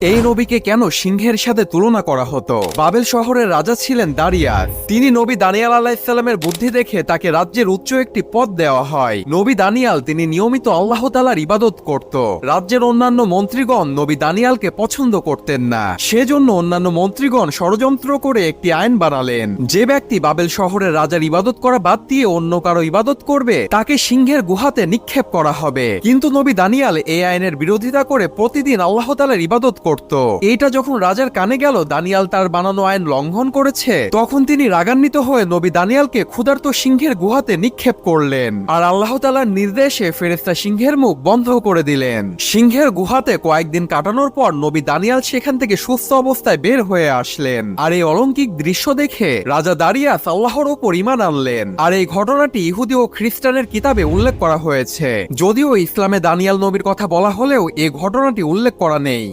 এই নবীকে কেন সিংহের সাথে তুলনা করা হতো? বাবেল শহরের রাজা ছিলেন দারিয়াস। তিনি নবী দানিয়াল আলাইহিসসালামের বুদ্ধি দেখে তাকে রাজ্যের উচ্চ একটি পদ দেওয়া হয়। নবী দানিয়াল তিনি নিয়মিত আল্লাহ তাআলার ইবাদত করত। রাজ্যের অন্যান্য মন্ত্রীগণ নবী দানিয়ালকে পছন্দ করতেন না। সেজন্য অন্যান্য মন্ত্রীগণ ষড়যন্ত্র করে একটি আইন বানালেন, যে ব্যক্তি বাবেল শহরের রাজার ইবাদত করা বাদ দিয়ে অন্য কারো ইবাদত করবে তাকে সিংহের গুহাতে নিক্ষেপ করা হবে। কিন্তু নবী দানিয়াল এই আইনের বিরোধিতা করে প্রতিদিন আল্লাহ তাআলার ইবাদত করত। এইটা যখন রাজার কানে গেল দানিয়াল তার বানানো আইন লঙ্ঘন করেছে, তখন তিনি রাগান্বিত হয়ে নবী দানিয়ালকে ক্ষুধার্ত সিংহের গুহাতে নিক্ষেপ করলেন। আর আল্লাহ তাআলার নির্দেশে ফেরেশতা সিংহের মুখ বন্ধ করে দিলেন। সিংহের গুহাতে কয়েকদিন কাটানোর পর নবী দানিয়াল সেখান থেকে সুস্থ অবস্থায় বের হয়ে আসলেন। আর এই অলৌকিক দৃশ্য দেখে রাজা দারিয়াস আল্লাহর উপর ঈমান আনলেন। আর এই ঘটনাটি ইহুদি ও খ্রিস্টানের কিতাবে উল্লেখ করা হয়েছে, যদিও ইসলামে দানিয়াল নবীর কথা বলা হলেও এই ঘটনাটি উল্লেখ করা নেই।